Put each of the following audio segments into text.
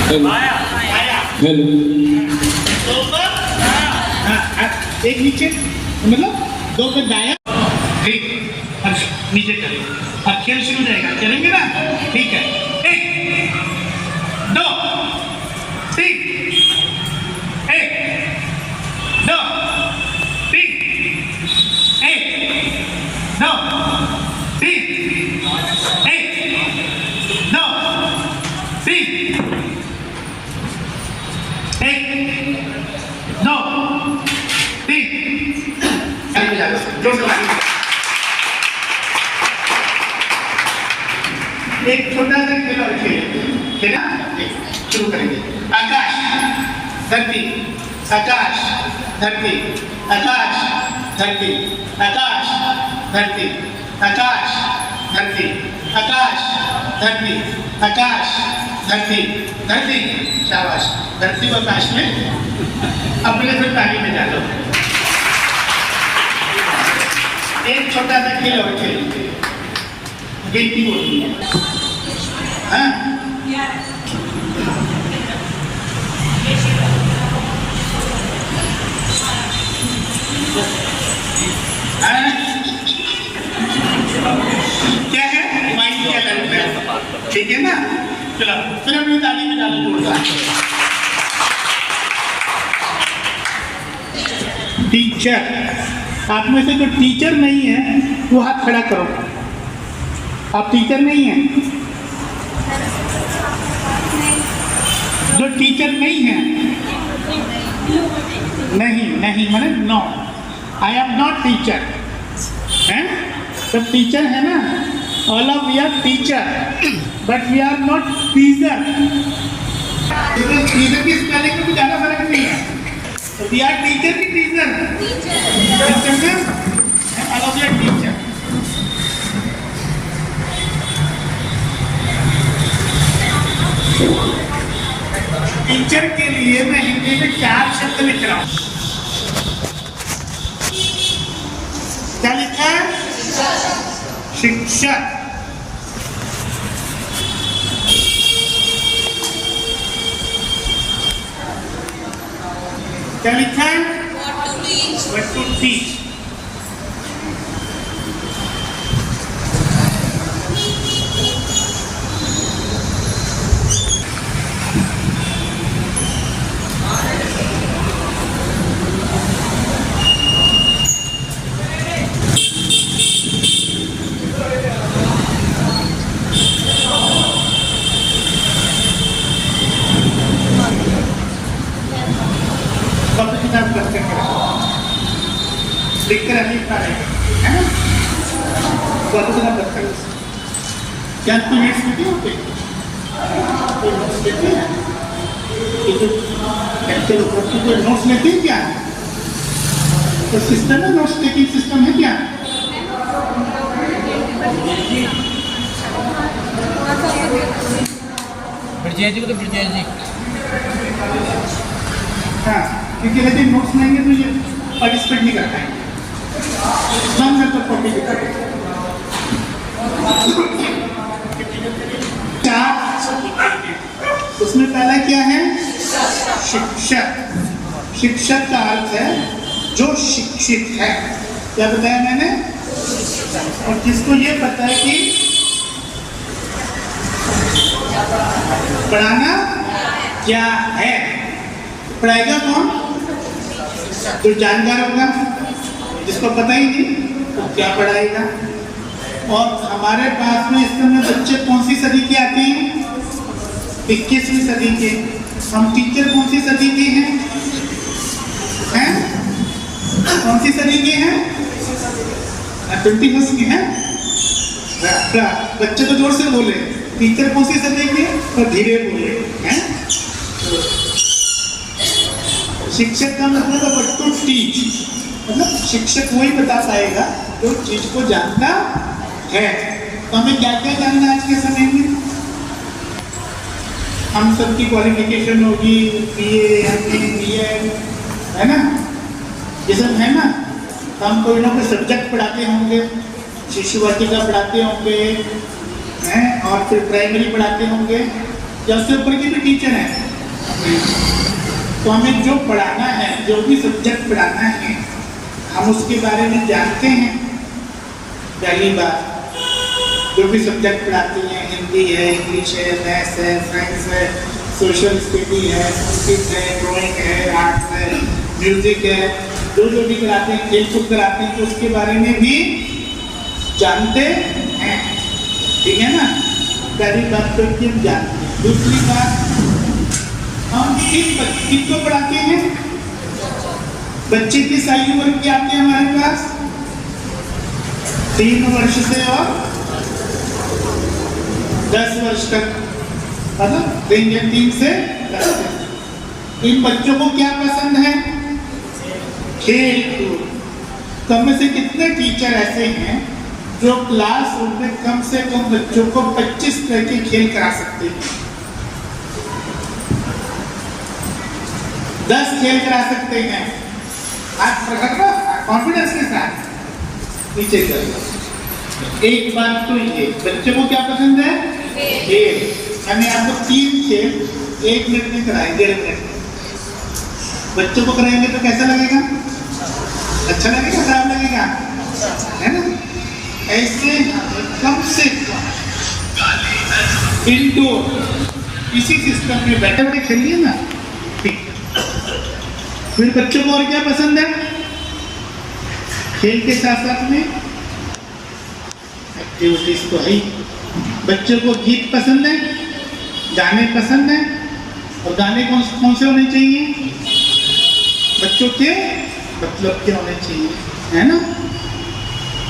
Hello. एक नीचे मतलब दो पे दाया, ठीक। अच्छा नीचे करेंगे, अब खेल शुरू हो जाएगा, चलेंगे ना? ठीक है, 1 2 3, 1 2 3, 1 2 3, 1 2 3, 1 2 3। एक छोटा सा खेल और खेला शुरू करेंगे। आकाश धरती, आकाश धरती, आकाश धरती, आकाश धरती, आकाश धरती, आकाश धरती, आकाश धरती, धरती। शाबाश। धरती को आकाश में अपने से ताली में डालो। एक छोटा सा खेल और खेल, गिनती बोलनी है। हाँ? क्या है? माइंड क्या लगता है? ठीक है ना? चलो फिर अपनी ताली में डालो जोरदार। टीचर, आप में से जो टीचर नहीं है वो हाथ खड़ा करो। आप टीचर नहीं हैं? जो टीचर नहीं है, नहीं नहीं माने no, I am not teacher. हैं? सब टीचर है ना? All of we are teacher, but we are not teacher. Teacher की स्पेलिंग में भी ज़्यादा फर्क नहीं है। तो वी आर टीचर की teacher, all of we are teacher. Teacher के लिए मैं हिंदी में 4 शब्द लिख रहा हूं। क्या लिखा है? शिक्षक। क्या लिखा है? What to teach। लिखकर अभी है ना? क्या तू नोट्स लेती हो? नोट्स लेती है? कोई नोट्स लेती है क्या? तो सिस्टम है, नोट्स टेकिंग सिस्टम है क्या? ब्रजेश जी को तो ब्रजेश जी। हाँ, क्योंकि यदि नोट्स लेंगे तो ये पार्टिसिपेट नहीं करता है। हम तो कॉपी करें। 4 उसमें पहला क्या है? शिक्षक। शिक्षक का अर्थ है जो शिक्षित है। क्या बताया मैंने? और जिसको ये पता है कि पढ़ाना क्या है। पढ़ाएगा कौन? जो जानकार होगा। जिसको पता ही नहीं तो क्या पढ़ाएगा। और हमारे पास में इस समय बच्चे कौन सी सदी के आते हैं? 21वीं सदी के। हम टीचर कौन सी सदी के हैं? कौन सी सदी के हैं? 21st के हैं। बच्चे तो जोर से बोले। टीचर कौन सी सदी के? और धीरे बोले हैं। शिक्षक का मतलब है व्हाट टू टीच। मतलब शिक्षक वही बता पाएगा जो चीज को जानता है। तो हमें क्या क्या जानना आज के समय में? हम सबकी क्वालिफिकेशन होगी BA, MA, BEd, है ना? ये सब है ना? तो हम कोई ना कोई सब्जेक्ट पढ़ाते होंगे, शिशु वाटिका पढ़ाते होंगे, हैं? और फिर प्राइमरी पढ़ाते होंगे, या उससे ऊपर के भी टीचर हैं, तो हमें जो पढ़ाना है, जो भी सब्जेक्ट पढ़ाना है, हम उसके बारे में जानते हैं। पहली बात, जो भी सब्जेक्ट पढ़ाती हैं, हिंदी है, इंग्लिश है, मैथ्स है, साइंस है, सोशल स्टडी है, संस्कृत है, ड्राइंग है, आर्ट्स है, म्यूजिक है, जो भी कराते हैं, खेल कूद कराते हैं, तो उसके बारे में भी जानते हैं। ठीक है ना, पहली बात तो कि हम जानते हैं। दूसरी बात, हम किसको पढ़ाते हैं? बच्चे किस आयु वर्ग के आते हैं हमारे पास? 3 वर्ष से और 10 वर्ष तक, मतलब 3 से 10 तक। इन बच्चों को क्या पसंद है? खेल कूद। तो में से कितने टीचर ऐसे हैं जो क्लासरूम में कम से कम बच्चों को 25 तरह के खेल करा सकते हैं? 10 खेल करा सकते हैं। आप कॉन्फिडेंस के साथ नीचे कर। एक बात तो ये, बच्चों को क्या पसंद है? खेल। मैंने आपको 3 खेल 1 मिनट में कराए, 1.5 मिनट में। बच्चों को कराएंगे तो कैसा लगेगा? अच्छा लगेगा, खराब लगेगा? है ना? ऐसे कम से कम इंडोर इसी सिस्टम में बैठे बैठे खेलिए ना। ठीक। फिर बच्चों को और क्या पसंद है? खेल के साथ साथ में एक्टिविटीज तो है। बच्चों को गीत पसंद है, गाने पसंद है, और गाने कौन से होने चाहिए? बच्चों के मतलब के होने चाहिए, है ना?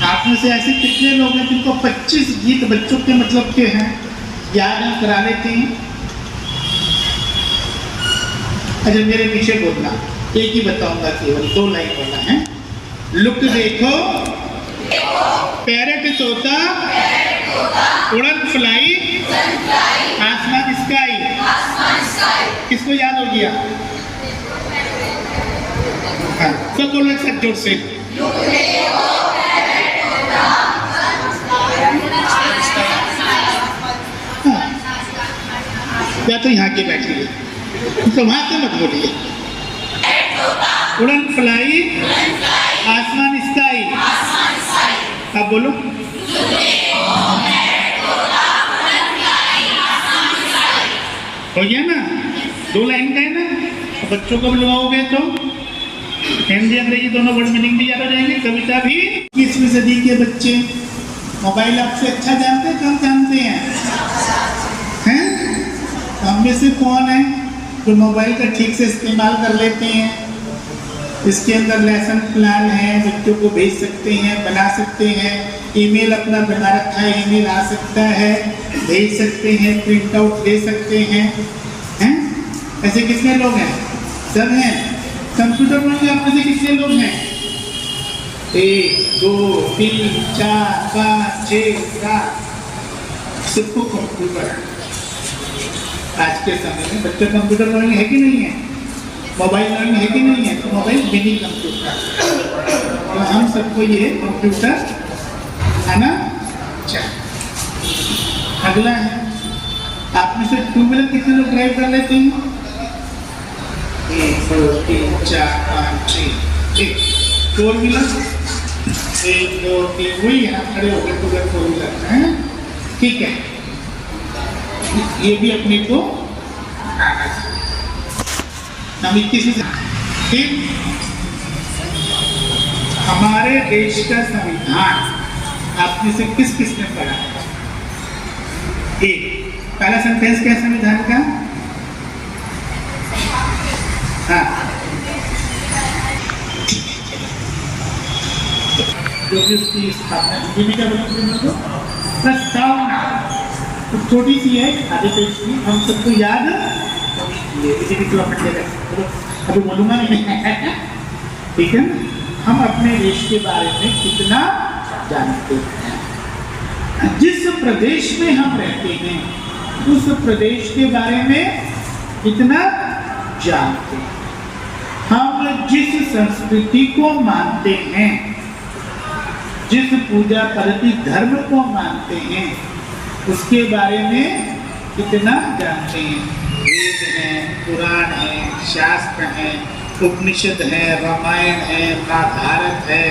आप में से ऐसे कितने लोग हैं जिनको 25 गीत बच्चों के मतलब के हैं, याद हम करा लेते हैं? अच्छा, मेरे पीछे बोलना, एक ही बताऊंगा, केवल 2 लाइन बोलना है। लुक देखो, पैरट तोता, उड़न फ्लाई, आसमान स्काई। किसको याद हो गया? हाँ, सब बोलो एक साथ जोर से। हाँ, या तो यहाँ के बैठिए, तो वहां से मत बोलिए। उड़न फ्लाई, आसमान स्काई। आप बोलो। हो गया ना? 2 लाइन का है ना? तो बच्चों को भी लगाओगे तो हिंदी अंग्रेजी दोनों वर्ड मीनिंग भी याद हो जाएंगे। कविता भी। 21वीं सदी के बच्चे मोबाइल आपसे अच्छा जानते हैं, कम जानते हैं? हम में से कौन है जो मोबाइल का ठीक से इस्तेमाल कर लेते हैं? इसके अंदर लेसन प्लान है, बच्चों को भेज सकते हैं, बना सकते हैं, ईमेल अपना बना रखा है, ईमेल आ सकता है, भेज सकते हैं, प्रिंट आउट ले सकते हैं। ऐसे कितने लोग हैं? सब हैं। कंप्यूटर में आप में से कितने लोग हैं? 1 2 3 4 5 6 7 सबको कंप्यूटर। आज के समय में बच्चों कंप्यूटर लर्निंग है कि नहीं है? मोबाइल लर्निंग है कि नहीं है? तो मोबाइल मिनी कंप्यूटर। तो हम सबको ये कंप्यूटर आना चाहिए। अगला है, आप में से 2 व्हीलर कितने लोग ड्राइव कर लेते हैं? 1 2 3 4 5 6 4 व्हीलर 1 2 3 वही यहाँ खड़े होकर 2 व्हीलर 4 व्हीलर है। ठीक है, ये भी अपने को आना चाहिए। हम 21 ठीक। हमारे देश का संविधान आपने से किस किस ने पढ़ा? पहला सेंटेंस क्या संविधान का? हाँ, जो भी उसकी स्थापना प्रस्तावना तो छोटी सी है, आधे पेज की, हम सबको याद अभी बोलूंगा नहीं। ठीक है ना? हम अपने देश के बारे में कितना जानते हैं? जिस प्रदेश में हम रहते हैं उस प्रदेश के बारे में कितना जानते हैं? हम जिस संस्कृति को मानते हैं, जिस पूजा पद्धति धर्म को मानते हैं, उसके बारे में कितना जानते हैं। वेद है, पुराण है, शास्त्र है, उपनिषद है, रामायण है, महाभारत है,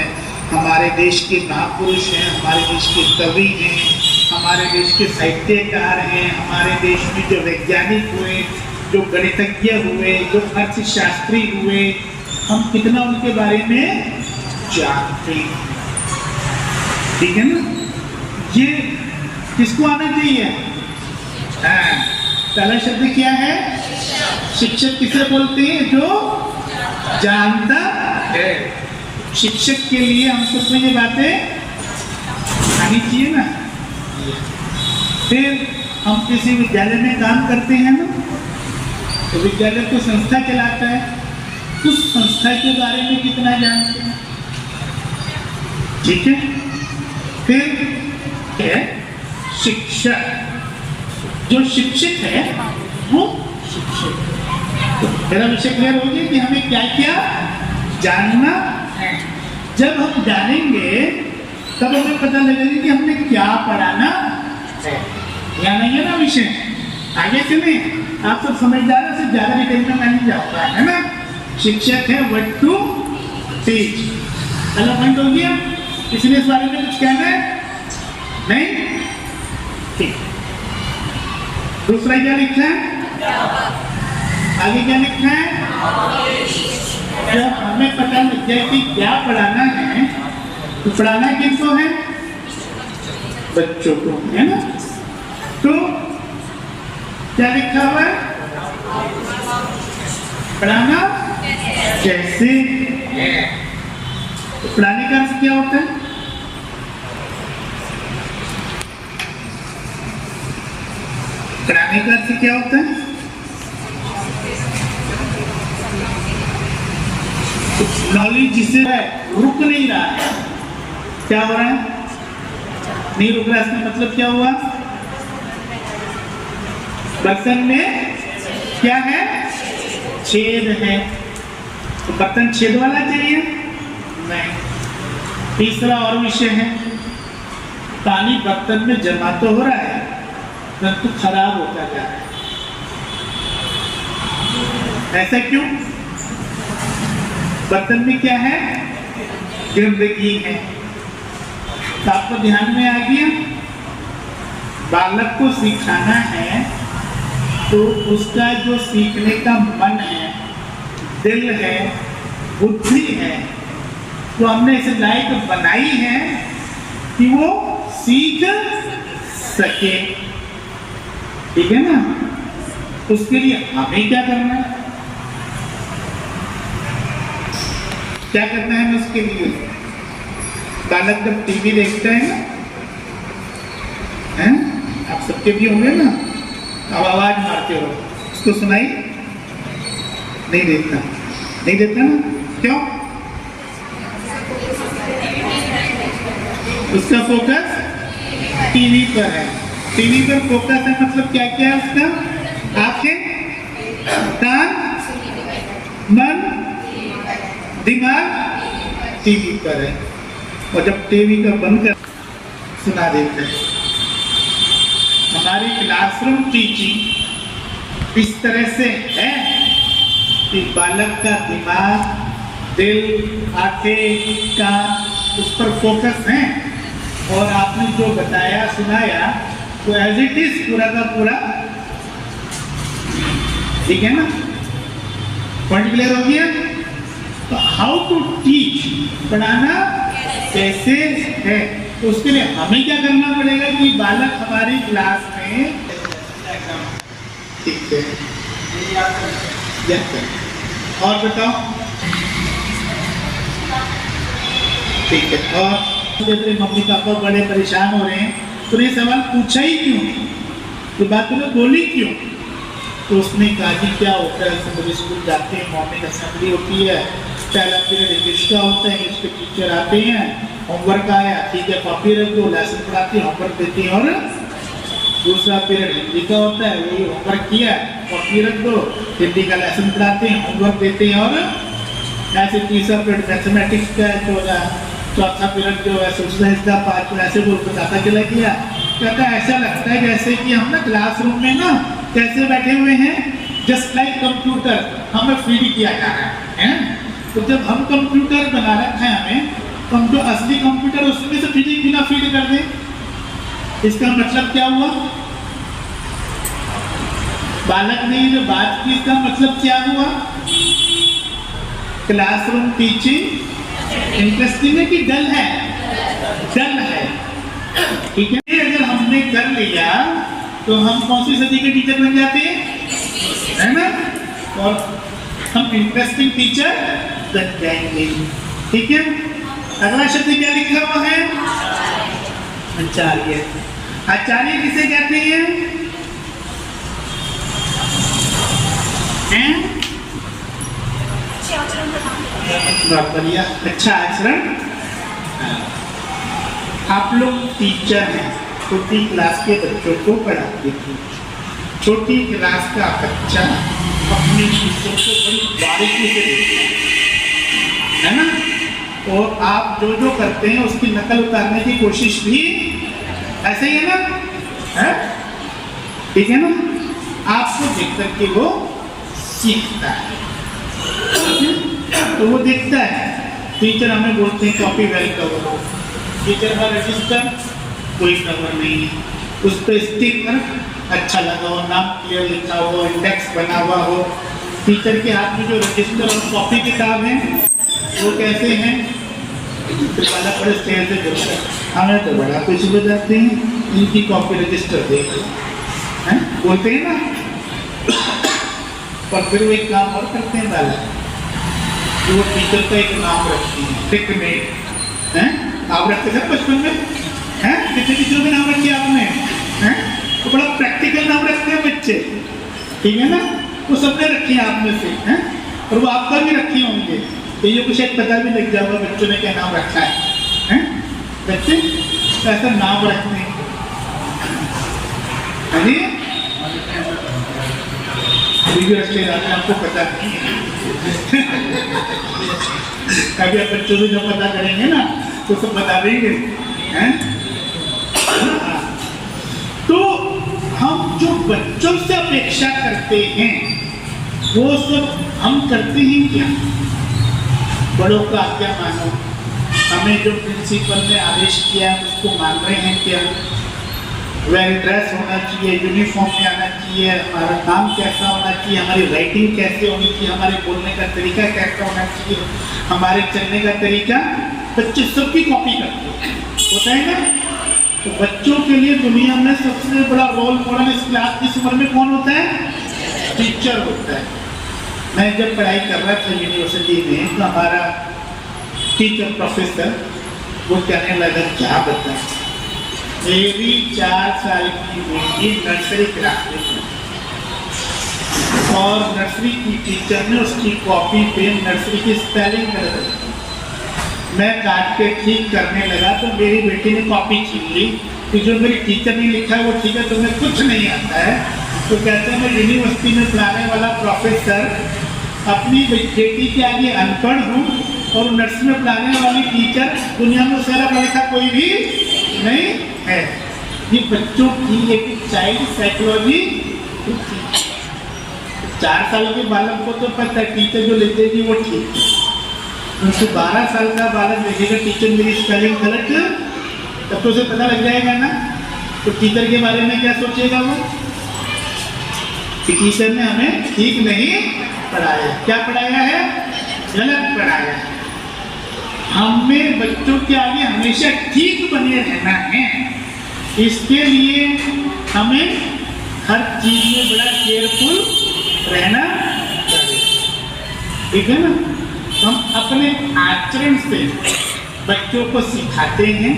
हमारे देश के महापुरुष हैं, हमारे देश के कवि हैं, हमारे देश के साहित्यकार हैं, हमारे देश में जो वैज्ञानिक हुए, जो गणितज्ञ हुए, जो अर्थशास्त्री हुए, हम कितना उनके बारे में जानते हैं। ठीक है ना? ये किसको आना चाहिए? हाँ, पहला शब्द क्या है? शिक्षक किसे बोलते हैं? जो जानता है। शिक्षक के लिए हम सबको ये बातें आनी चाहिए ना। फिर हम किसी विद्यालय में काम करते हैं ना, तो विद्यालय को संस्था चलाता है, उस संस्था के बारे में कितना जानते हैं। ठीक है? फिर है शिक्षक। जो शिक्षक है वो शिक्षक। तो मेरा विषय क्लियर हो गया कि हमें क्या क्या जानना है। जब हम जानेंगे तब हमें पता लगेगा कि हमने क्या पढ़ाना है। या नहीं है ना विषय? आगे चले, आप सब समझदार से ज्यादा डिटेल में मैं नहीं जाऊंगा, है ना? शिक्षक है व्हाट टू टीच। पहला पॉइंट हो गया। इसलिए इस बारे में कुछ कहना है नहीं? ठीक। दूसरा क्या लिखा है? आगे क्या लिखा है? जब हमें पता लग जाए कि क्या पढ़ाना है, तो पढ़ाना किसको है? बच्चों को, है ना? तो क्या लिखा हुआ है? पढ़ाना कैसे है। तो पढ़ाने का अर्थ क्या होता है? पढ़ाने का अर्थ क्या होता है? नॉलेज जिसे है रुक नहीं रहा है। क्या हो रहा है? नहीं रुक रहा। इसका मतलब क्या हुआ? बर्तन में क्या है? छेद है। तो बर्तन छेद वाला चाहिए? नहीं। तीसरा और विषय है, पानी बर्तन में जमा तो हो रहा है परंतु खराब होता जा रहा है। ऐसा क्यों? बर्तन में क्या है? गंदगी है। तो आपको ध्यान में आ गया? बालक को सिखाना है तो उसका जो सीखने का मन है, दिल है, बुद्धि है, तो हमने इसे लायक बनाई है कि वो सीख सके। ठीक है ना? उसके लिए हमें क्या करना है? क्या करना है उसके लिए? बालक जब टीवी देखता है ना, हैं? आप सबके भी होंगे ना, अब आवाज मारते हो, उसको सुनाई नहीं देता, नहीं देता ना? क्यों? उसका फोकस टीवी पर है। टीवी पर फोकस है मतलब क्या क्या है उसका? आंखें, कान, मन, दिमाग टीवी पर है। और जब टीवी का बंद कर सुना देते हैं। हमारी क्लासरूम टीचिंग इस तरह से है कि बालक का दिमाग, दिल, आंखें, कान उस पर फोकस है और आपने जो बताया सुनाया वो एज इट इज पूरा का पूरा। ठीक है ना? पॉइंट क्लियर हो गया? तो हाउ टू टीच, पढ़ाना कैसे है, तो उसके लिए हमें क्या करना पड़ेगा कि बालक हमारी क्लास में, ठीक है, और बताओ, ठीक है, और तेरे मम्मी पापा बड़े परेशान हो रहे हैं, तो ये सवाल पूछा ही क्यों, ये बात तुम्हें बोली क्यों? तो उसने कहा कि क्या होता है, सभी स्कूल जाते हैं, मॉर्निंग असेंबली होती है, पहला पीरियड इंग्लिश का होता है, इंग्लिश के टीचर आते हैं, होमवर्क आया, ठीक है कॉपी रख दो, लेसन पढ़ाती है, होमवर्क देती है, और दूसरा पीरियड हिंदी का होता है, वही होमवर्क किया, कॉपी रख दो, हिंदी का लेसन पढ़ाते हैं, होमवर्क देते हैं, और ऐसे तीसरा पीरियड मैथमेटिक्स का है, चौथा पीरियड जो है सोशल साइंस का 5 ऐसे बोल बताता चला गया। कहता है ऐसा लगता है जैसे कि हम ना क्लासरूम में ना कैसे बैठे हुए हैं, जस्ट लाइक कंप्यूटर हमें फीड किया जा रहा है? तो जब हम कंप्यूटर बना रखा है हमें, तो हम जो असली कंप्यूटर उसमें से फीडिंग बिना फीड कर दे, इसका मतलब क्या हुआ? बालक ने जो बात की, इसका मतलब क्या हुआ? क्लासरूम टीचिंग इंटरेस्टिंग है कि डल है? डल है, ठीक है। अगर हमने कर लिया तो हम कौन सी सदी के टीचर बन जाते हैं, है ना? और हम इंटरेस्टिंग टीचर बन जाएंगे, ठीक है। अगला शब्द क्या लिखा हुआ है? आचार्य। आचार्य किसे कहते हैं? बहुत बढ़िया, अच्छा आचरण। आप लोग टीचर हैं, छोटी क्लास के बच्चों को पढ़ाते हैं। छोटी क्लास का बच्चा अपने टीचर को बड़ी बारीकी से देखता है ना, और आप जो जो करते हैं उसकी नकल उतारने की कोशिश भी ऐसे ही है ना, है? ठीक है ना? आपको देख करके वो सीखता है, तो वो देखता है। टीचर हमें बोलते हैं कॉपी वेल कवर हो, टीचर का रजिस्टर कोई कवर नहीं है, उस पर स्टिकर अच्छा लगा हो, नाम क्लियर लिखा हो, इंडेक्स बना हुआ हो। टीचर के हाथ में जो रजिस्टर और कॉपी किताब है वो कैसे हैं? वाला बड़े स्टेज से बोलता है, हमें तो बड़ा कुछ बताते हैं, इनकी कॉपी रजिस्टर देख लो, हैं? बोलते हैं ना। पर फिर वो एक काम और करते हैं बालक, वो टीचर का एक नाम रखती है, टिकमेट, हैं? आप रखते थे बचपन में, हैं? कितने टीचरों के नाम रखे आपने, हैं? तो बड़ा प्रैक्टिकल नाम रखते हैं बच्चे, ठीक है ना? वो सबने रखे हैं आप में से, हैं? और वो आपका भी रखे होंगे, तो ये कुछ एक पता भी लग जाएगा बच्चों ने क्या नाम रखा है, हैं? बच्चे ऐसा नाम रखते हैं, आपको पता नहीं कभी आप बच्चों से जब पता करेंगे ना तो सब बता देंगे, हैं? तो हम जो बच्चों से अपेक्षा करते हैं वो सब हम करते हैं क्या? बड़ों का आज्ञा मानो, हमें जो प्रिंसिपल ने आदेश किया है उसको मान रहे हैं क्या? वेल ड्रेस होना चाहिए, यूनिफॉर्म में आना चाहिए, हमारा नाम कैसा होना चाहिए, हमारी राइटिंग कैसे होनी चाहिए, हमारे बोलने का तरीका कैसा होना चाहिए, हमारे चलने का तरीका, बच्चे सबकी कॉपी करते हैं, होता है ना? तो बच्चों के लिए दुनिया में सबसे बड़ा रोल मॉडल इस क्लास की उम्र में कौन होता है? टीचर होता है। मैं जब पढ़ाई कर रहा था यूनिवर्सिटी में तो हमारा टीचर प्रोफेसर वो कहने लगा, क्या बता, मेरी 4 साल की बेटी नर्सरी क्लास में थी और नर्सरी की टीचर ने उसकी कॉपी पे नर्सरी की स्पेलिंग कर दी। मैं काट के ठीक करने लगा तो मेरी बेटी ने कॉपी छीन ली कि जो मेरी टीचर ने लिखा है वो ठीक है, तुम्हें कुछ नहीं आता है। तो कहते हैं मैं यूनिवर्सिटी में पढ़ाने वाला प्रोफेसर अपनी बेटी के आगे अनपढ़ हूँ और नर्सरी में पढ़ाने वाली टीचर दुनिया में उससे पढ़ा लिखा कोई भी नहीं है। ये बच्चों की एक चाइल्ड साइकोलॉजी। 4 साल के बालक को तो पता है टीचर जो लिख देगी वो ठीक है, उनसे 12 साल का बालक देखेगा टीचर मेरी स्पेलिंग गलत, तब तो उसे पता लग जाएगा ना। तो टीचर के बारे में क्या सोचेगा वो कि टीचर ने हमें ठीक नहीं पढ़ाया, क्या पढ़ाया है, गलत पढ़ाया। हमें बच्चों के आगे हमेशा ठीक बने रहना है, इसके लिए हमें हर चीज में बड़ा केयरफुल रहना चाहिए, ठीक है ना। हम अपने आचरण से बच्चों को सिखाते हैं,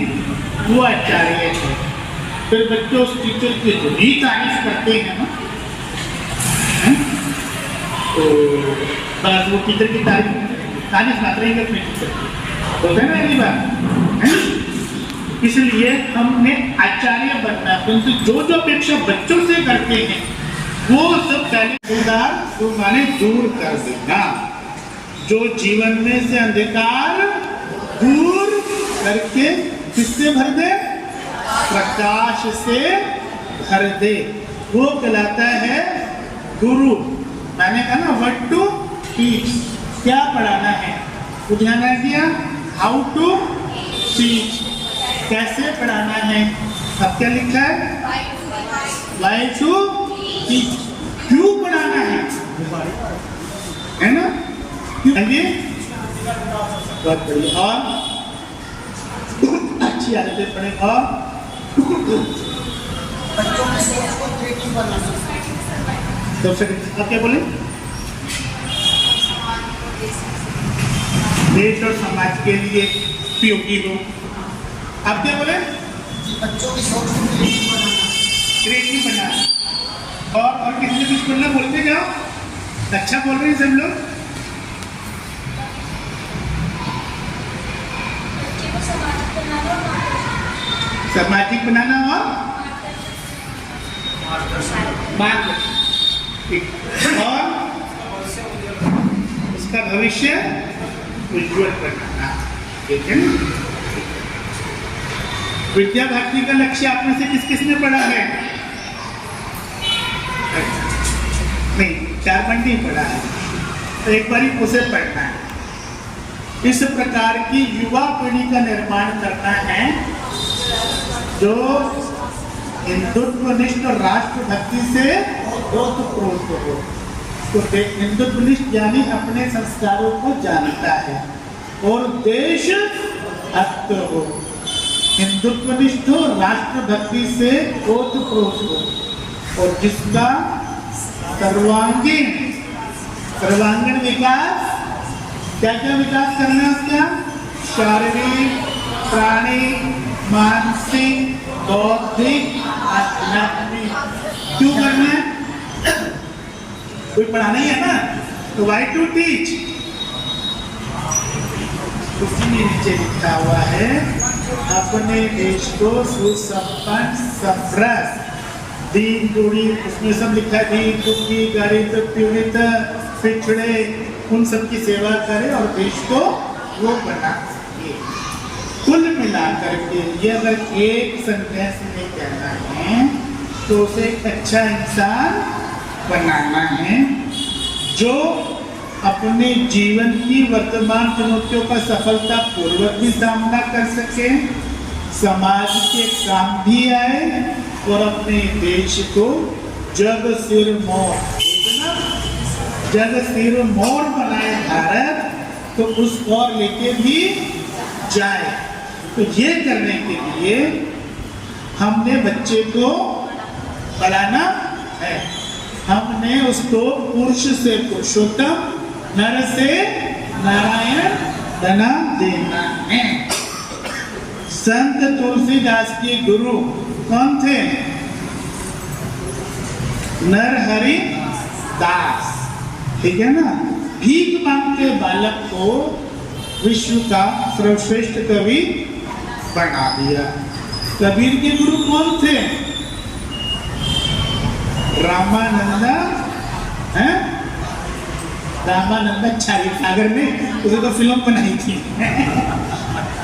वो आचार्य है। फिर बच्चों उस टीचर की जो भी तारीफ करते हैं ना, तो बस वो टीचर की तारीफ ना करेंगे अपने टीचर की, होता है ना अगली बार। इसलिए हमने आचार्य बनना है, परंतु जो जो अपेक्षा बच्चों से करते हैं वो सब पहले माने दूर कर देना। जो जीवन में से अंधकार दूर करके किससे भर दे, प्रकाश से भर दे, वो कहलाता है गुरु। मैंने कहा ना व्हाट टू टीच, क्या पढ़ाना है, तो ध्यान रखिए हाउ टू टीच, कैसे पढ़ाना है। अब क्या लिखा है, वाई टू टीच, क्यों पढ़ाना है ना, क्यों आइए बहुत बढ़िया। और अच्छी आदतें पढ़े और तो फिर आप क्या बोले, देश और समाज के लिए उपयोगी हो। आप क्या बोले, बच्चों की सोच को क्रिएटिव बनाना। और किसी ने कुछ बोलना, बोलते जाओ, अच्छा बोल रहे हैं सब लोग। सामाजिक बनाना और मार्गदर्शन, ठीक, और उसका भविष्य उज्ज्वल बनाना, ठीक है ना। विद्या भारती का लक्ष्य आप में से किस किस ने पढ़ा है, नहीं 4 पॉइंट ही पढ़ा है, तो एक बार ही उसे पढ़ना है। इस प्रकार की युवा पीढ़ी का निर्माण करना है जो हिंदुत्वनिष्ठ और राष्ट्रभक्ति से ओतप्रोत हो। तो हिंदुत्वनिष्ठ यानी अपने संस्कारों को जानता है, और देश भक्त हो, हिंदुत्वनिष्ठ हो, राष्ट्रभक्ति से ओतप्रोत हो, और जिसका सर्वांगीण विकास, क्या क्या विकास करना है उसका, शारीरिक, प्राणिक, मानसिक, बौद्धिक, आध्यात्मिक, क्यों करना है, कोई पढ़ाना ही है ना, तो वाई टू टीच। उसी में नीचे लिखा हुआ है, अपने देश को सुसंपन्न, समृद्ध, दीन दुखी, उसमें सब लिखा है, दीन दुखी, गरीब, पीड़ित, पिछड़े, उन सब की सेवा करे और देश को वो बना सके। कुल मिलाकर के ये अगर एक सेंटेंस में कहना है तो उसे एक अच्छा इंसान बनाना है जो अपने जीवन की वर्तमान चुनौतियों का सफलता पूर्वक भी सामना कर सके, समाज के काम भी आए और अपने देश को जग सिर मोर बनाए भारत, तो उस ओर लेके भी जाए। तो ये करने के लिए हमने बच्चे को पढ़ाना है, हमने उसको पुरुष से पुरुषोत्तम, नर से नारायण बना देना है। संत तुलसीदास के गुरु कौन थे, नरहरि दास, ठीक है ना। भीख मांगते बालक को विश्व का सर्वश्रेष्ठ कवि बना दिया। कबीर के गुरु कौन थे, रामानंदा, हैं रामानंदाचार्य, सागर में उसे तो फिल्म बनाई थी।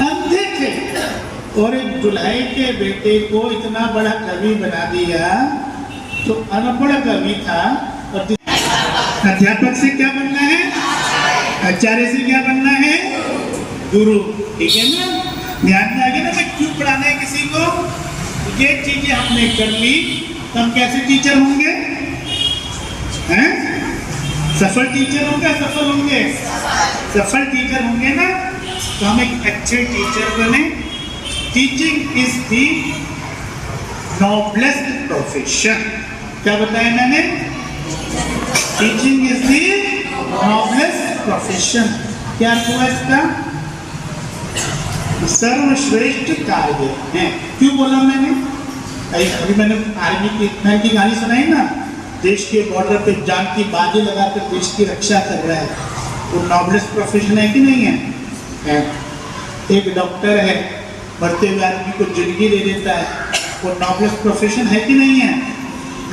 अंधे थे और एक दुल्हाई के बेटे को इतना बड़ा कवि बना दिया, तो अनपढ़ कवि था। और अध्यापक से क्या बनना है, आचार्य से क्या बनना है, गुरु, ठीक है ना। ध्यान में आ गया ना, मैं क्यों पढ़ाना है किसी को, ये चीजें हमने कर ली तो हम कैसे टीचर होंगे, हैं? सफल टीचर होंगे, सफल होंगे, सफल टीचर होंगे ना, तो हम एक अच्छे टीचर बने। Teaching is the noblest profession, क्या बताया मैंने, teaching is the noblest profession. क्या हुआ इसका, सर्वश्रेष्ठ कार्य है। क्यों बोला मैंने, अभी मैंने आर्मी की गानी सुनाई ना, देश के बॉर्डर पे जान की बाजी लगाकर देश की रक्षा कर रहा है, वो नोबलेस्ट प्रोफेशन है कि नहीं है? एक डॉक्टर है, मरते हुए आदमी को जिंदगी दे देता है, वो नोबलेस्ट प्रोफेशन है कि नहीं है?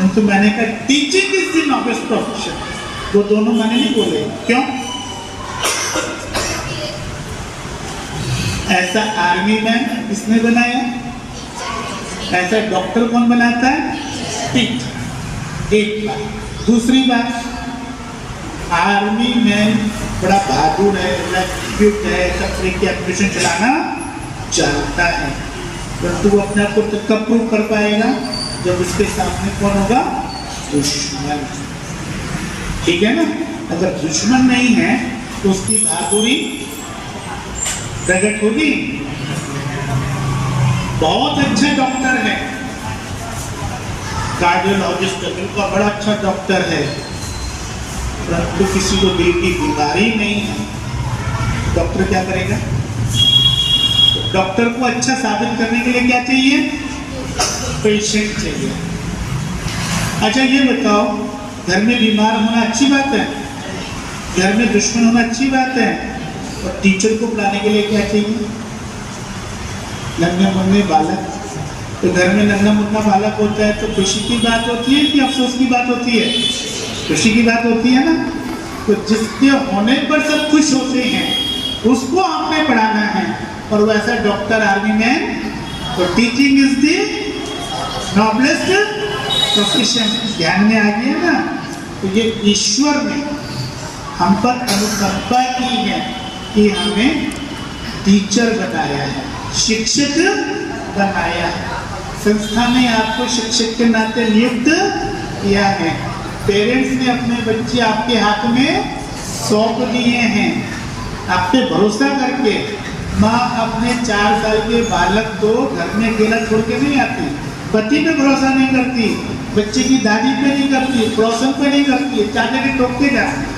तो मैंने कहा teaching is the noblest profession, वो दोनों मैंने नहीं बोले। क्यों? ऐसा आर्मी मैन किसने बनाया, ऐसा डॉक्टर कौन बनाता है? टीचर। एक बात। दूसरी बात, आर्मी में बड़ा बहादुर है, बड़ा क्यूट है, सब तरह की ऑपरेशन चलाना जानता है, परंतु वो अपने आप को कब प्रूव कर पाएगा? जब उसके सामने कौन होगा? दुश्मन। ठीक है ना? अगर दुश्मन नहीं है तो उसकी बहादुरी प्रकट होगी। बहुत अच्छा डॉक्टर है, कार्डियोलॉजिस्ट का बड़ा अच्छा डॉक्टर है, परंतु किसी को दिल की बीमारी नहीं है, डॉक्टर क्या करेगा? तो डॉक्टर को अच्छा साबित करने के लिए क्या चाहिए? पेशेंट चाहिए। अच्छा ये बताओ, घर में बीमार होना अच्छी बात है, घर में दुश्मन होना अच्छी बात है, और टीचर को पढ़ाने के लिए क्या चाहिए? नन्हे मुन्ने बालक। तो घर में नन्हा मुन्ना बालक होता है तो खुशी की बात होती है कि अफसोस की बात होती है? खुशी की बात होती है ना। तो जिसके होने पर सब खुश होते हैं उसको हमने पढ़ाना है, और वैसा डॉक्टर आर्मी में, तो teaching is the noblest profession. ध्यान में आ गया ना? तो ये ईश्वर ने हम पर अनुकंपा की है कि हमें टीचर बनाया है, शिक्षक बनाया है। संस्था ने आपको शिक्षक के नाते नियुक्त किया है। पेरेंट्स ने अपने बच्चे आपके हाथ में सौंप दिए हैं। आप पे भरोसा करके माँ अपने 4 साल के बालक को घर में अकेला छोड़ के नहीं आती, पति पे भरोसा नहीं करती, बच्चे की दादी पे नहीं करती, पड़ोसन पे नहीं करती, चाचा के टोक के जाती।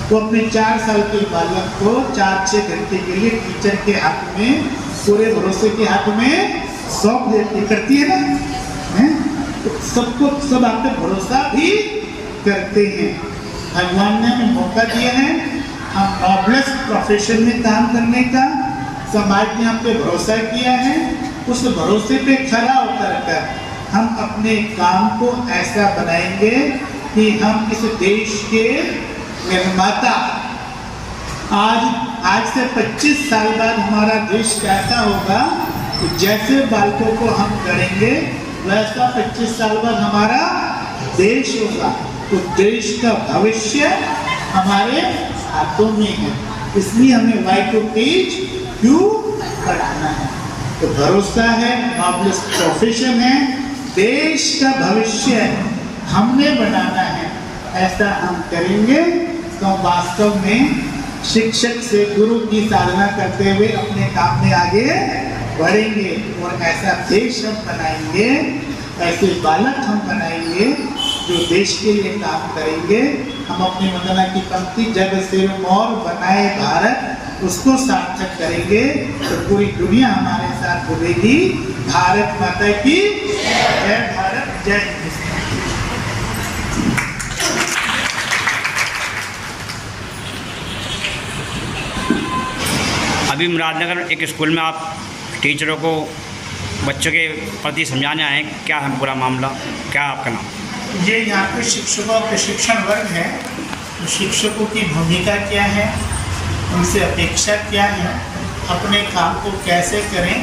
वो अपने 4 साल के बालक को 4-6 घंटे के लिए टीचर के हाथ में, पूरे भरोसे के हाथ में सौंप देती, करती है ना? है? तो सबको सब आप पे भरोसा भी करते हैं। भगवान ने हमें मौका दिया है हम नॉबलेस्ट प्रोफेशन में काम करने का। समाज ने हम पे भरोसा किया है, उस भरोसे पे खरा उतर कर हम अपने काम को ऐसा बनाएंगे कि हम इस देश के निर्माता। आज से 25 साल बाद हमारा देश कैसा होगा? तो जैसे बालकों को हम करेंगे वैसा 25 साल बाद हमारा देश होगा। तो देश का भविष्य हमारे हाथों में है, इसलिए हमें वाई टू टीच क्यों पढ़ाना है। तो भरोसा है, नॉबलेस्ट प्रोफेशन है, देश का भविष्य हमने बनाना है। ऐसा हम करेंगे तो वास्तव में शिक्षक से गुरु की साधना करते हुए अपने काम में आगे बढ़ेंगे, और ऐसा देश हम बनाएंगे, ऐसे बालक हम बनाएंगे जो देश के लिए काम करेंगे। हम अपनी वंदना की पंक्ति जग सिर मोर बनाए भारत, उसको सार्थक करेंगे तो पूरी दुनिया हमारे साथ बोलेगी भारत माता की जय, भारत जय हिंदुस्तान। अभी मुरादनगर एक स्कूल में आप टीचरों को बच्चों के प्रति समझाने आए, क्या है पूरा मामला, क्या आपका नाम? ये यहाँ पे शिक्षकों प्रशिक्षण वर्ग है। तो शिक्षकों की भूमिका क्या है, उनसे अपेक्षा क्या है, अपने काम को कैसे करें,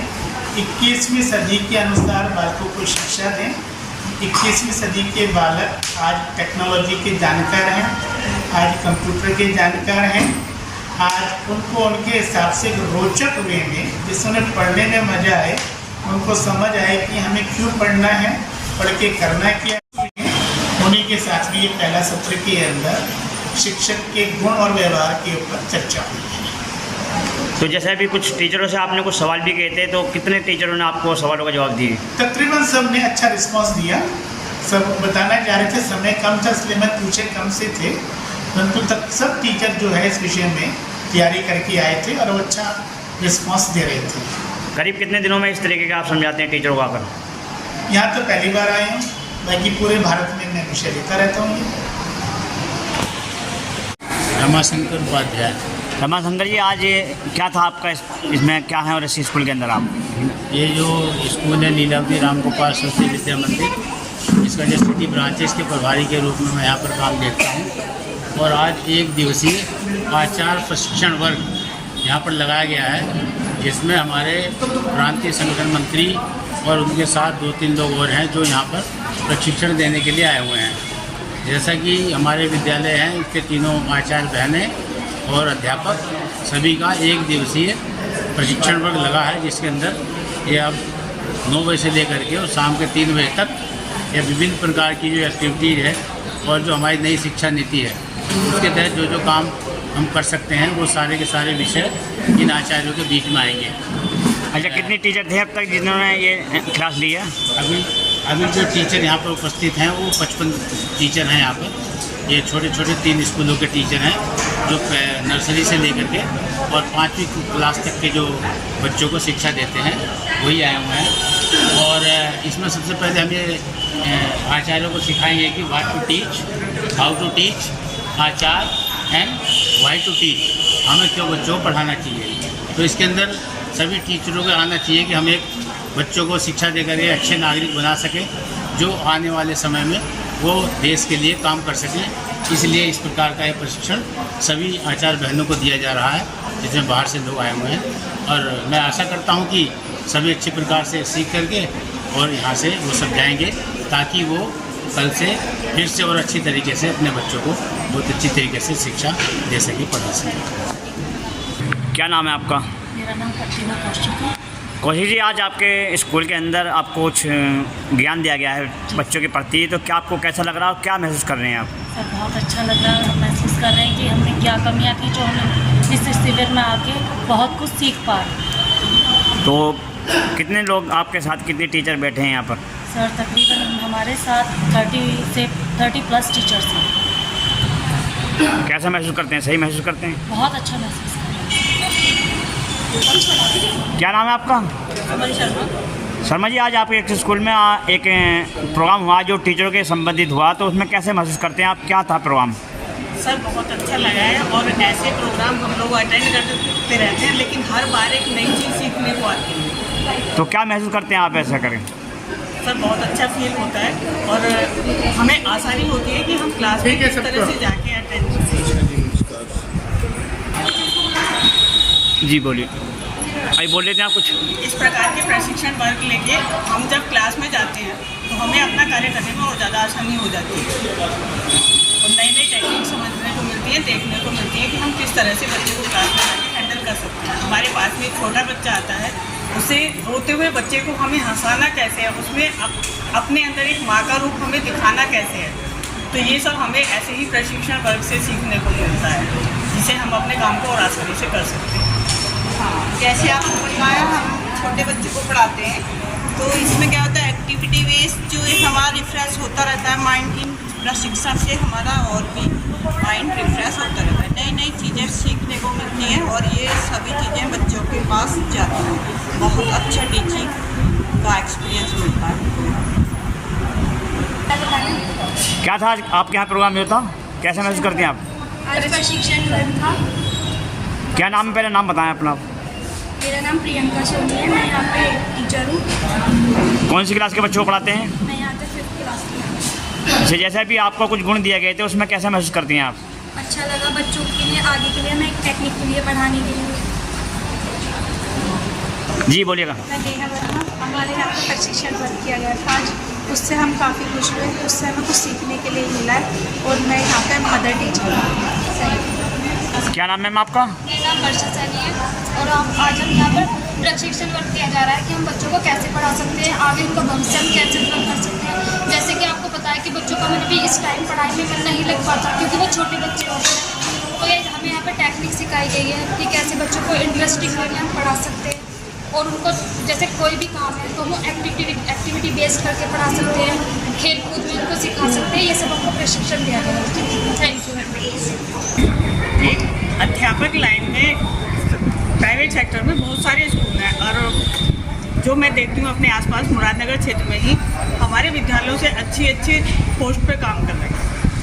21वीं सदी के अनुसार बालकों को शिक्षा दें। 21वीं सदी के बालक आज टेक्नोलॉजी के जानकार हैं, आज कंप्यूटर के जानकार हैं, आज उनको उनके हिसाब से रोचक वे में, जिससे उन्हें पढ़ने में मजा आए, उनको समझ आए कि हमें क्यों पढ़ना है, पढ़ के करना क्या है। उन्हीं के साथ भी ये पहला सत्र के अंदर शिक्षक के गुण और व्यवहार के ऊपर चर्चा हुई है। तो जैसे अभी कुछ टीचरों से आपने कुछ सवाल भी किए थे, तो कितने टीचरों ने आपको सवालों का जवाब दिए? तकरीबन सब ने अच्छा रिस्पॉन्स दिया। सब बताना चाह रहे थे, समय कम था इसलिए मैं पूछे कम से थे, परंतु तक सब टीचर जो है इस विषय में तैयारी करके आए थे और वो अच्छा रिस्पॉन्स दे रहे थे। करीब कितने दिनों में इस तरीके का आप समझाते हैं टीचरों को आकर? यहाँ तो पहली बार आए हैं, बाकी पूरे भारत में मैं विषय लेता रहता हूँ। रमाशंकर उपाध्याय। रमाशंकर जी, आज ये क्या था आपका इसमें क्या है और इस स्कूल के अंदर आप? ये जो स्कूल है लीलावती राम गोपाल सरस्वती विद्या मंदिर, इसका जो सिटी ब्रांच है, इसके प्रभारी के रूप में मैं यहाँ पर काम देखता हूँ। और आज 1 दिवसीय आचार प्रशिक्षण वर्ग यहाँ पर लगाया गया है। जिसमें हमारे प्रांतीय संगठन मंत्री और उनके साथ 2-3 लोग और हैं जो यहाँ पर प्रशिक्षण देने के लिए आए हुए हैं। जैसा कि हमारे विद्यालय हैं, इसके तीनों आचार्य बहनें और अध्यापक सभी का 1 दिवसीय प्रशिक्षण वर्ग लगा है, जिसके अंदर ये अब 9 बजे से लेकर के और शाम के 3 बजे तक ये विभिन्न प्रकार की जो एक्टिविटीज़ है और जो हमारी नई शिक्षा नीति है उसके तहत जो काम हम कर सकते हैं वो सारे के सारे विषय इन आचार्यों के बीच में आएंगे। अच्छा, कितने टीचर थे अब तक जिन्होंने ये क्लास ली है? अभी जो टीचर यहाँ पर उपस्थित हैं वो 55 टीचर हैं यहाँ पर। ये छोटे छोटे 3 स्कूलों के टीचर हैं जो नर्सरी से लेकर के और 5वीं क्लास तक के जो बच्चों को शिक्षा देते हैं वही आए हुए हैं। और इसमें सबसे पहले हम ये आचार्यों को सिखाएंगे कि what to teach, how to teach, आचार एंड वाई टू टीच, हमें क्यों बच्चों को पढ़ाना चाहिए। तो इसके अंदर सभी टीचरों को आना चाहिए कि हम एक बच्चों को शिक्षा देकर के अच्छे नागरिक बना सकें जो आने वाले समय में वो देश के लिए काम कर सकें। इसलिए इस प्रकार का ये प्रशिक्षण सभी आचार्य बहनों को दिया जा रहा है, जिसमें बाहर से लोग आए हुए हैं। और मैं आशा करता हूँ कि सभी अच्छे प्रकार से सीख करके और यहाँ से वो सब जाएंगे ताकि वो कल से फिर से और अच्छी तरीके से अपने बच्चों को बहुत अच्छी तरीके से शिक्षा दे सके, पढ़ा सके। क्या नाम है आपका? मेरा नाम प्रतिमा कौशिक है। कौशिक जी, आज आपके स्कूल के अंदर आपको कुछ ज्ञान दिया गया है बच्चों के प्रति, तो क्या आपको कैसा लग रहा है और क्या महसूस कर रहे हैं आप? सर बहुत अच्छा लग रहा है। हम महसूस कर रहे हैं कि हमने क्या कमियां थी जो हमने इस शिविर में आके बहुत कुछ सीख पाए। तो कितने लोग आपके साथ, कितने टीचर बैठे हैं यहाँ पर? सर तकरीबन हमारे साथ 30+ टीचर्स हैं। कैसा महसूस करते हैं? सही महसूस करते हैं? बहुत अच्छा महसूस कर रहे हैं। क्या नाम है आपका? शर्मा जी, आज आपके एक स्कूल में एक प्रोग्राम हुआ जो टीचरों के संबंधित हुआ, तो उसमें कैसे महसूस करते हैं आप? क्या था प्रोग्राम? सर बहुत अच्छा लगा है और ऐसे प्रोग्राम हम लोग अटेंड करते रहते हैं, लेकिन हर बार एक नई चीज़ सीखने को आती है। तो क्या महसूस करते हैं आप ऐसा करें? सर बहुत अच्छा फील होता है और हमें आसानी होती है कि हम क्लास में किस तरह से जाके अटेंड करें। जी बोलिए। अभी बोल रहे थे आप कुछ? इस प्रकार के प्रशिक्षण वर्ग लेके हम जब क्लास में जाते हैं तो हमें अपना कार्य करने में और ज़्यादा आसानी हो जाती है और नई नई टेक्निक समझने को मिलती है, देखने को मिलती है कि हम किस तरह से बच्चे को क्लास में जाके हैंडल कर सकते हैं। हमारे पास में एक छोटा बच्चा आता है, उसे रोते हुए बच्चे को हमें हंसाना कैसे है, उसमें अपने अंदर एक माँ का रूप हमें दिखाना कैसे है, तो ये सब हमें ऐसे ही प्रशिक्षण वर्ग से सीखने को मिलता है, जिससे हम अपने काम को और आसानी से कर सकते हैं। हाँ, जैसे आपने बताया हम छोटे बच्चे को पढ़ाते हैं तो इसमें क्या होता है, एक्टिविटी बेस्ड जो है हमारा रिफ्रेश होता रहता है माइंड की प्रशिक्षण से, हमारा और भी माइंड रिफ्रेश होता रहता है, नई नई चीज़ें सीखने को मिलती हैं और ये सभी चीज़ें बच्चों के पास जाती हैं। बहुत अच्छा टीचिंग का एक्सपीरियंस मिलता है। क्या था आज आपके यहाँ प्रोग्राम जो था, कैसे महसूस करते हैं आप? आज प्रशिक्षण वर्ग था। क्या नाम है? पहले नाम बताएं अपना। मेरा नाम प्रियंका सोनी है, मैं यहाँ पे टीचर हूँ। कौन सी क्लास के बच्चों को पढ़ाते हैं? मैं यहाँ पे 5th क्लास में। अच्छा, जैसे भी आपको कुछ गुण दिए गए थे उसमें कैसे महसूस करती हैं आप? अच्छा लगा बच्चों के लिए, आगे के लिए मैं एक टेक्निक के लिए पढ़ाने के लिए। जी बोलिएगा। मैं नेहा वर्मा, हमारे यहाँ पे प्रशिक्षण वर्ग किया गया था आज, उससे हम काफ़ी खुश हुए, उससे हमें कुछ सीखने के लिए मिला है और मैं यहाँ पे मदर टीचर हूँ। क्या नाम है मैम आपका? मेरा नाम वर्षा सैनी है और आज हम यहाँ पर प्रशिक्षण वर्ग किया जा रहा है कि हम बच्चों को कैसे पढ़ा सकते हैं, आगे उनका भविष्य हम कैसे ग्रो कर सकते हैं। जैसे कि आपको पता है कि बच्चों का मन भी इस टाइम पढ़ाई में मन नहीं लग पाता क्योंकि वो छोटे बच्चे होते हैं, तो ये हमें यहाँ पर टेक्निक सिखाई गई है कि कैसे बच्चों को इंटरेस्टिंग वे में हम पढ़ा सकते हैं और उनको जैसे कोई भी काम है तो वो एक्टिविटी बेस्ड करके पढ़ा सकते हैं, खेल कूद में उनको सिखा सकते हैं। ये सब हमको प्रशिक्षण दिया गया है। Thank you. अध्यापक लाइन में प्राइवेट सेक्टर में बहुत सारे स्कूल हैं और जो मैं देखती हूँ अपने आसपास मुरादनगर क्षेत्र में ही हमारे विद्यालयों से अच्छी पोस्ट पे काम कर रहे हैं,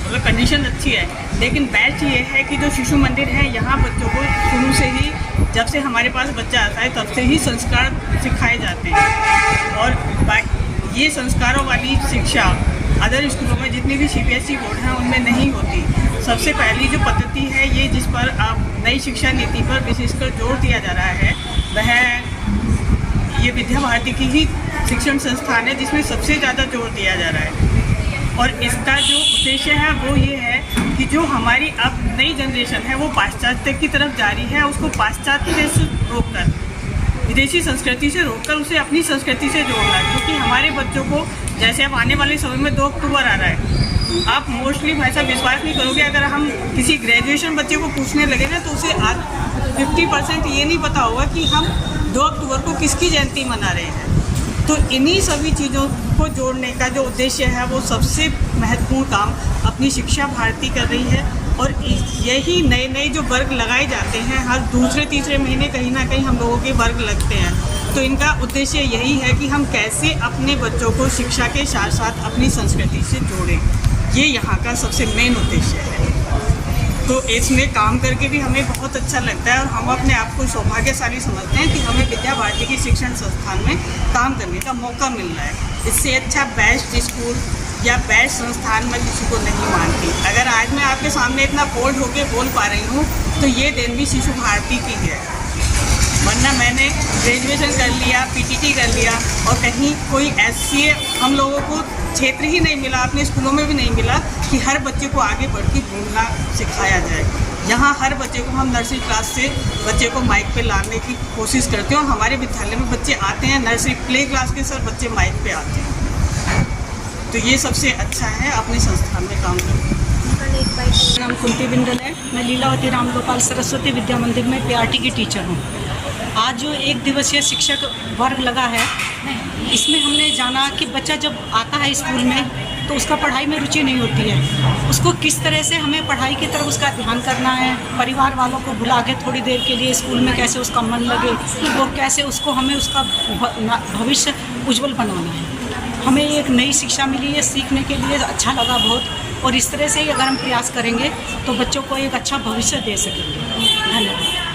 मतलब कंडीशन अच्छी है। लेकिन बेस्ट ये है कि जो शिशु मंदिर है यहाँ बच्चों को शुरू से ही, जब से हमारे पास बच्चा आता है तब से ही संस्कार सिखाए जाते हैं और ये संस्कारों वाली शिक्षा अदर स्कूलों में जितनी भी CBSE बोर्ड हैं उनमें नहीं होती। सबसे पहली जो पद्धति है ये, जिस पर अब नई शिक्षा नीति पर विशेषकर जोर दिया जा रहा है, वह ये विद्या भारती की ही शिक्षण संस्थान है जिसमें सबसे ज़्यादा जोर दिया जा रहा है। और इसका जो उद्देश्य है वो ये है कि जो हमारी अब नई जनरेशन है वो पाश्चात्य की तरफ जा रही है, उसको पाश्चात्य से रोककर, विदेशी संस्कृति से रोककर उसे अपनी संस्कृति से जोड़ना है। क्योंकि हमारे बच्चों को, जैसे अब आने वाले समय में 2 अक्टूबर आ रहा है, आप मोस्टली भाई साहब विश्वास नहीं करोगे, अगर हम किसी ग्रेजुएशन बच्चे को पूछने लगे ना तो उसे 50% ये नहीं पता होगा कि हम 2 अक्टूबर को किसकी जयंती मना रहे हैं। तो इन्हीं सभी चीज़ों को जोड़ने का जो उद्देश्य है वो सबसे महत्वपूर्ण काम अपनी शिक्षा भारती कर रही है। और यही नए नए जो वर्ग लगाए जाते हैं, हर दूसरे तीसरे महीने कहीं ना कहीं हम लोगों के वर्ग लगते हैं, तो इनका उद्देश्य यही है कि हम कैसे अपने बच्चों को शिक्षा के साथ साथ अपनी संस्कृति से जोड़ें। ये यहाँ का सबसे मेन उद्देश्य है। तो इसमें काम करके भी हमें बहुत अच्छा लगता है और हम अपने आप को सौभाग्यशाली समझते हैं कि हमें विद्या भारती की शिक्षण संस्थान में काम करने का मौका मिल रहा है। इससे अच्छा बेस्ट स्कूल या बेस्ट संस्थान मैं किसी को नहीं मानती। अगर आज मैं आपके सामने इतना बोल्ड होकर बोल पा रही हूँ तो ये दिन भी शिशु भारती की है, वरना मैंने ग्रेजुएशन कर लिया, पीटीटी कर लिया और कहीं कोई ऐसी हम लोगों को क्षेत्र ही नहीं मिला, अपने स्कूलों में भी नहीं मिला कि हर बच्चे को आगे बढ़ के बोलना सिखाया जाए। यहाँ हर बच्चे को हम नर्सरी क्लास से बच्चे को माइक पे लाने की कोशिश करते हैं और हमारे विद्यालय में बच्चे आते हैं, नर्सरी प्ले क्लास के सर बच्चे माइक पे आते हैं। तो ये सबसे अच्छा है अपने संस्थान में काम करना। मेरा नाम कुंती बिंदल है। मैं लीलावती राम गोपाल सरस्वती विद्या मंदिर में पीआरटी की टीचर हूँ। आज जो 1 दिवसीय शिक्षक वर्ग लगा है, इसमें हमने जाना कि बच्चा जब आता है स्कूल में तो उसका पढ़ाई में रुचि नहीं होती है। उसको किस तरह से हमें पढ़ाई की तरफ उसका ध्यान करना है, परिवार वालों को बुला के थोड़ी देर के लिए स्कूल में कैसे उसका मन लगे और कैसे उसको हमें उसका भविष्य उज्जवल बनाना है। हमें एक नई शिक्षा मिली है, सीखने के लिए अच्छा लगा बहुत। और इस तरह से ही अगर हम प्रयास करेंगे तो बच्चों को एक अच्छा भविष्य दे सकेंगे। धन्यवाद।